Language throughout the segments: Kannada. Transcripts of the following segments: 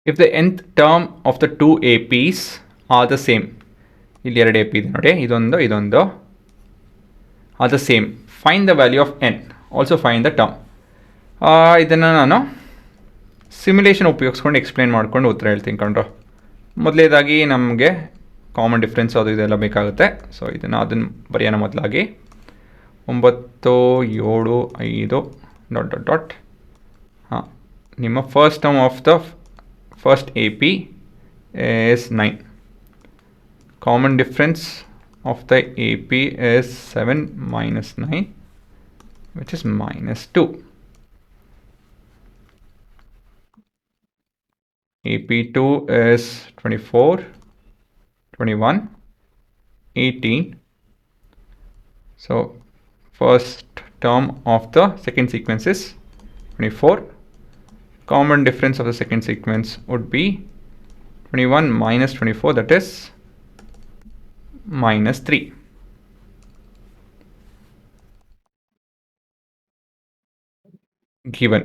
If the nth term of the two APs are the same, ಇಲ್ಲಿ ಎರಡು AP ಇದೆ ನೋಡಿ, ಇದೊಂದು are the same, find the value of n, also find the term. ಇದನ್ನು ನಾನು ಸಿಮ್ಯುಲೇಷನ್ ಉಪಯೋಗಿಸ್ಕೊಂಡು ಎಕ್ಸ್ಪ್ಲೇನ್ ಮಾಡ್ಕೊಂಡು ಉತ್ತರ ಹೇಳ್ತೀನಿ ಕಣ್ರು. ಮೊದಲೇದಾಗಿ ನಮಗೆ ಕಾಮನ್ ಡಿಫ್ರೆನ್ಸ್ ಅದು ಇದೆಲ್ಲ ಬೇಕಾಗುತ್ತೆ. ಸೊ ಅದನ್ನು ಬರೆಯೋಣ. ಮೊದಲಾಗಿ 9 7 5 ಡಾಟ್ ಡಾಟ್ ಡಾಟ್. ಹಾಂ, ನಿಮ್ಮ first term of the first AP is 9. Common difference of the AP is 7 minus 9, which is minus 2. AP2 is 24, 21, 18. So first term of the second sequence is 24. Common difference of the second sequence would be 21 minus 24, that is minus 3. Given.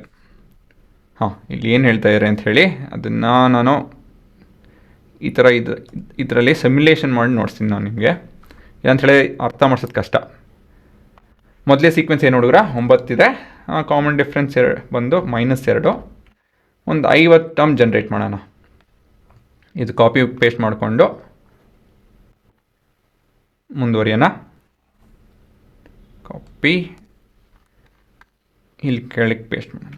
ಹಾಂ, ಇಲ್ಲಿ ಏನು ಹೇಳ್ತಾ ಇದ್ದಾರೆ ಅಂತ ಹೇಳಿ ಅದನ್ನು ನಾನು ಈ ಥರ ಇದರಲ್ಲಿ ಸಿಮ್ಯುಲೇಷನ್ ಮಾಡಿ ನೋಡ್ತೀನಿ ನಾನು ನಿಮಗೆ. ಏನಂಥೇಳಿ ಅರ್ಥ ಮಾಡಿಸೋದು ಕಷ್ಟ. ಮೊದಲೇ ಸೀಕ್ವೆನ್ಸ್ ಏನು ಹುಡುಗ್ರ 9 ಇದೆ. ಕಾಮನ್ ಡಿಫ್ರೆನ್ಸ್ ಬಂದು -2. ಒಂದು 50 ಟರ್ಮ್ ಜನ್ರೇಟ್ ಮಾಡೋಣ. ಇದು ಕಾಪಿ ಪೇಸ್ಟ್ ಮಾಡಿಕೊಂಡು ಮುಂದುವರಿಯೋಣ. ಕಾಪಿ ಇಲ್ಲಿ ಕೆಳಗೆ ಪೇಸ್ಟ್ ಮಾಡೋಣ.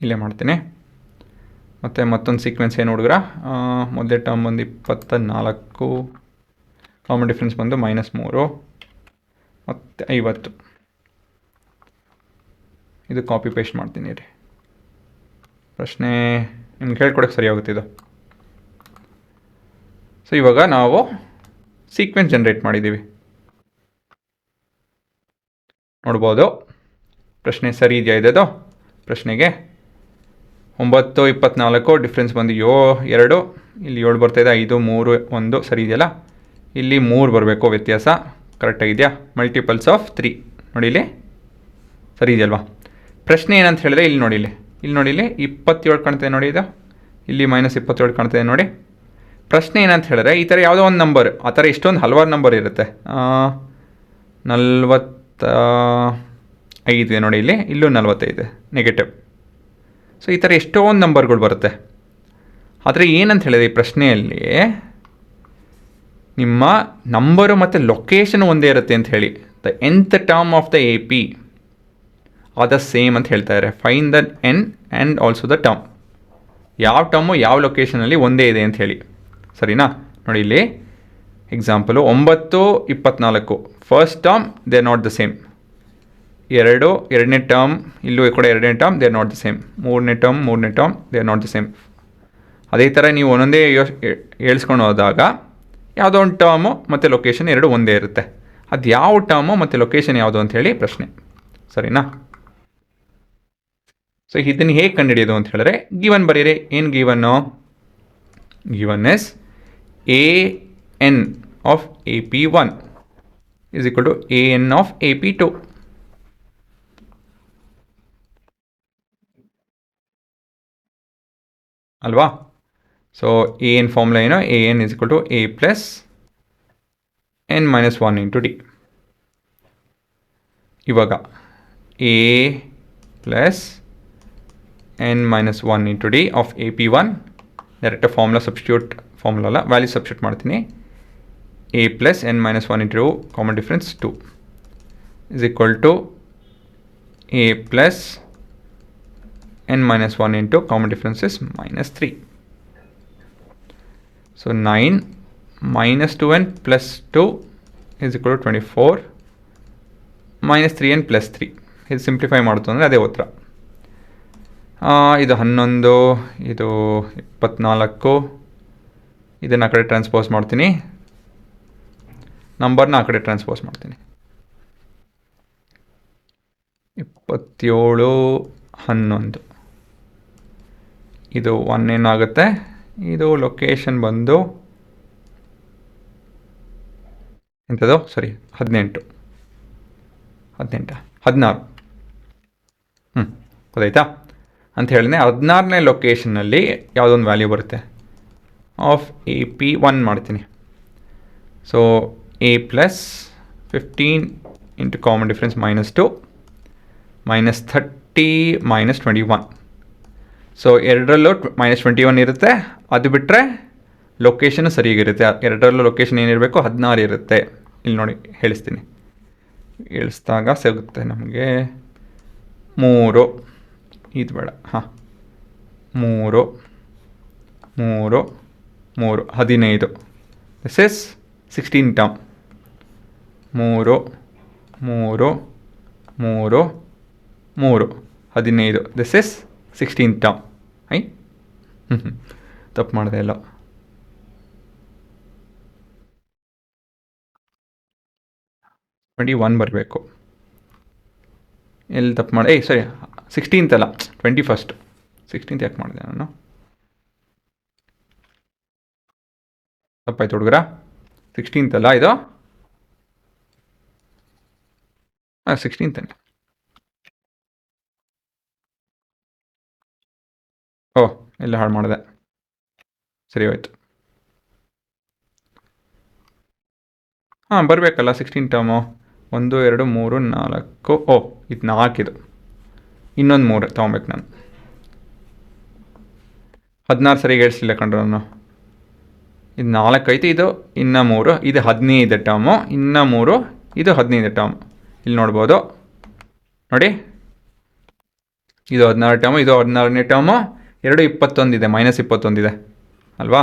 ಇಲ್ಲೇ ಮಾಡ್ತೀನಿ. ಮತ್ತು ಮತ್ತೊಂದು ಸೀಕ್ವೆನ್ಸ್ ಏನು ಹುಡುಗ್ರ, ಮೊದಲೇ ಟರ್ಮ್ ಬಂದು 24, ಕಾಮನ್ ಡಿಫ್ರೆನ್ಸ್ ಬಂದು -3 ಮತ್ತು 50. ಇದು ಕಾಪಿ ಪೇಸ್ಟ್ ಮಾಡ್ತೀನಿ ರೀ. ಪ್ರಶ್ನೆ ನಿಮ್ಗೆ ಹೇಳ್ಕೊಡೋಕ್ಕೆ ಸರಿ ಹೋಗುತ್ತೆ ಇದು. ಸೊ ಇವಾಗ ನಾವು ಸೀಕ್ವೆನ್ಸ್ ಜನ್ರೇಟ್ ಮಾಡಿದ್ದೀವಿ ನೋಡ್ಬೋದು. ಪ್ರಶ್ನೆ ಸರಿ ಇದೆಯಾ ಇದದು? ಪ್ರಶ್ನೆಗೆ 9 24 ಡಿಫ್ರೆನ್ಸ್ ಬಂದು 2, ಇಲ್ಲಿ 7 ಬರ್ತಾಯಿದೆ, 5 3 1 ಸರಿ ಇದೆಯಲ್ಲ. ಇಲ್ಲಿ 3 ಬರಬೇಕು ವ್ಯತ್ಯಾಸ. ಕರೆಕ್ಟಾಗಿದೆಯಾ? ಮಲ್ಟಿಪಲ್ಸ್ ಆಫ್ 3 ನೋಡಿ ಇಲ್ಲಿ ಸರಿ ಇದೆಯಲ್ವಾ? ಪ್ರಶ್ನೆ ಏನಂತ ಹೇಳಿದ್ರೆ ಇಲ್ಲಿ ನೋಡಿ, ಇಲ್ಲಿ 27 ಕಾಣ್ತಿದೆ ನೋಡಿ. ಇದು ಇಲ್ಲಿ -27 ಕಾಣ್ತಿದೆ ನೋಡಿ. ಪ್ರಶ್ನೆ ಏನಂತ ಹೇಳಿದ್ರೆ ಈ ಥರ ಯಾವುದೋ ಒಂದು ನಂಬರ್, ಆ ಥರ ಎಷ್ಟೊಂದು ಹಲವಾರು ನಂಬರ್ ಇರುತ್ತೆ. 45 ಇದೆ ನೋಡಿ, ಇಲ್ಲೂ 45 ನೆಗೆಟಿವ್. ಸೊ ಈ ಥರ ಎಷ್ಟೊಂದು ನಂಬರ್ಗಳು ಬರುತ್ತೆ. ಆದರೆ ಏನಂತ ಹೇಳಿದ್ರೆ ಈ ಪ್ರಶ್ನೆಯಲ್ಲಿ ನಿಮ್ಮ ನಂಬರು ಮತ್ತು ಲೊಕೇಶನ್ ಒಂದೇ ಇರುತ್ತೆ ಅಂತ ಹೇಳಿ. The nth term of the AP are the same ಅಂತ ಹೇಳ್ತಾ ಇದ್ದಾರೆ. Fine the n and also the term. ಯಾವ ಟರ್ಮು ಯಾವ ಲೊಕೇಶನಲ್ಲಿ ಒಂದೇ ಇದೆ ಅಂತ ಹೇಳಿ. ಸರಿನಾ? ನೋಡಿ ಇಲ್ಲಿ example 9 24 first term they are not the same. ಎರಡನೇ ಟರ್ಮ್ ಇಲ್ಲೂ ಕೂಡ ಎರಡನೇ term they are not the same. ಮೂರನೇ term they are not the same. ಅದೇ ಥರ ನೀವು ಒಂದೊಂದೇ ಹೇಳ್ಸ್ಕೊಂಡು ಹೋದಾಗ ಯಾವುದೋ ಒಂದು ಟರ್ಮು ಮತ್ತು ಲೊಕೇಶನ್ ಎರಡು ಒಂದೇ ಇರುತ್ತೆ. ಅದು ಯಾವ ಟರ್ಮು ಮತ್ತು ಲೊಕೇಶನ್ ಯಾವುದು ಅಂತ ಹೇಳಿ ಪ್ರಶ್ನೆ. ಸರಿನಾ? ಸೊ ಇದನ್ನು ಹೇಗೆ ಕಂಡುಹಿಡಿಯೋದು ಅಂತ ಹೇಳಿದ್ರೆ ಗಿವನ್ ಬರೀರಿ. ಏನು given? Given as AN of AP1 is equal to AN of AP2. ಅಲ್ವಾ? ಸೊ AN ಫಾರ್ಮುಲಾ ಏನು? AN is equal to A plus N minus 1 into D. ಇವಾಗ A plus N minus 1 into D of AP1 direct formula substitute, formula ಅಲ್ಲ ವ್ಯಾಲ್ಯೂ ಸಬ್ಸ್ಟಿಟ್ಯೂಟ್ ಮಾಡ್ತೀನಿ. A plus N minus 1 into common difference 2 is equal to A plus N minus 1 into common difference is -3. So 9 minus 2n plus 2 is equal to 24 minus 3n plus 3. ಇದು ಸಿಂಪ್ಲಿಫೈ ಮಾಡ್ತು ಅಂದರೆ ಅದೇ ಉತ್ತರ. ಇದು 11, ಇದು 24. ಇದನ್ನು ಆ ಕಡೆ ಟ್ರಾನ್ಸ್ಪೋಸ್ ಮಾಡ್ತೀನಿ, ನಂಬರ್ನ ಆ ಕಡೆ ಟ್ರಾನ್ಸ್ಪೋಸ್ ಮಾಡ್ತೀನಿ. 27 11. ಇದು 1 ಏನಾಗುತ್ತೆ, ಇದು ಲೊಕೇಶನ್ ಬಂದು ಎಂಥದ್ದು, ಸರಿ 16 16 16. ಗೊತ್ತಾಯ್ತಾ? ಅಂತ ಹೇಳಿದ್ರೆ 16ನೇ ಲೊಕೇಶನ್ನಲ್ಲಿ ಯಾವುದೊಂದು ವ್ಯಾಲ್ಯೂ ಬರುತ್ತೆ. ಆಫ್ ಎ ಪಿ 1 ಮಾಡ್ತೀನಿ. So A plus 15 into common difference -2 -30 -21. So ಎರಡರಲ್ಲೂ -21 ಇರುತ್ತೆ. ಅದು ಬಿಟ್ಟರೆ ಲೊಕೇಶನ್ ಸರಿಯಾಗಿರುತ್ತೆ. ಎರಡರಲ್ಲೂ ಲೊಕೇಶನ್ ಏನಿರಬೇಕು 16 ಇರುತ್ತೆ. ಇಲ್ಲಿ ನೋಡಿ ಹೇಳಿಸ್ತೀನಿ. ಇಳಿಸಿದಾಗ ಸಿಗುತ್ತೆ ನಮಗೆ 3. ಇದು ಬೇಡ. ಹಾಂ 3 3 3 15. This is 16 term. 3 3 3 3 15. This is 16 term. ತಪ್ಪು ಮಾಡಿದೆ ಎಲ್ಲ. ಟ್ವೆಂಟಿ 1 ಬರಬೇಕು. ಎಲ್ಲಿ ತಪ್ಪು ಮಾಡಿದೆ? ಸರಿ 16th ಅಲ್ಲ 21st. 16th ಯಾಕೆ ಮಾಡಿದೆ ನಾನು? ತಪ್ಪಾಯ್ತು ಹುಡುಗರ. 16th ಅಲ್ಲ ಇದು? ಹಾಂ 16th. ಓಹ್ ಎಲ್ಲ ಹಾಳು ಮಾಡಿದೆ. ಸರಿ ಹೋಯ್ತು. ಹಾಂ ಬರಬೇಕಲ್ಲ 16 ಟರ್ಮು. 1 2 3 4. ಓಹ್ ಇದು 4. ಇದು ಇನ್ನೊಂದು 3 ತೊಗೊಬೇಕು ನಾನು. 16 ಸರಿಗೆ ಹೇಳ್ಸಿಲ್ಲ ಕಂಡ್ರು ನಾನು. ಇದು 4 ಐತೆ. ಇದು ಇನ್ನೂ 3. ಇದು 15 ಟರ್ಮು. ಇನ್ನೂ 3. ಇದು 15 ಟರ್ಮ್. ಇಲ್ಲಿ ನೋಡ್ಬೋದು ನೋಡಿ. ಇದು 16 ಟರ್ಮು. ಇದು 16ನೇ ಟರ್ಮು. 2 21 ಇದೆ. -21 ಇದೆ ಅಲ್ವಾ?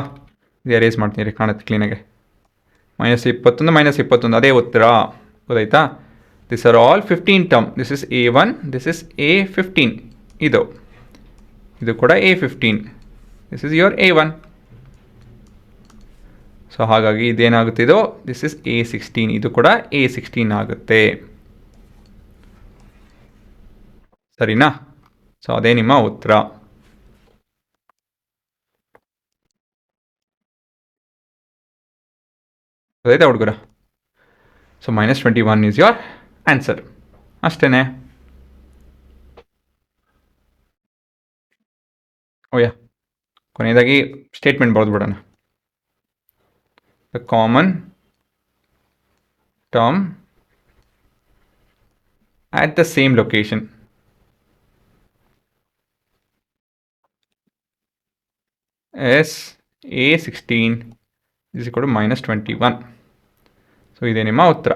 ಇದು ಎರೇಸ್ ಮಾಡ್ತೀನಿ ರೀ, ಕಾಣುತ್ತೆ ಕ್ಲೀನಾಗೆ. -21 -21 ಅದೇ ಉತ್ತರ. ಗೊತ್ತಾಯ್ತಾ? This are all 15 term. This is A1. This is A15. ಇದು ಕೂಡ A15. This is your A1. So ಹಾಗಾಗಿ ಇದೇನಾಗುತ್ತೆ? ಇದು ದಿಸ್ ಇಸ್ A16. ಇದು ಕೂಡ A16 ಆಗುತ್ತೆ. ಸರಿನಾ? ಸೊ ಅದೇ ನಿಮ್ಮ ಉತ್ತರ. ಗೊತ್ತಾಯ್ತಾ ಹುಡುಗರ? So -21 is your answer. ಅಷ್ಟೇ. ಓಯ್ಯ ಕೊನೆಯದಾಗಿ ಸ್ಟೇಟ್ಮೆಂಟ್ ಬರೆದು ಬಿಡೋಣ. The common term at the same location is A16 is equal to -21. So ಇದೇ ನಿಮ್ಮ ಉತ್ತರ.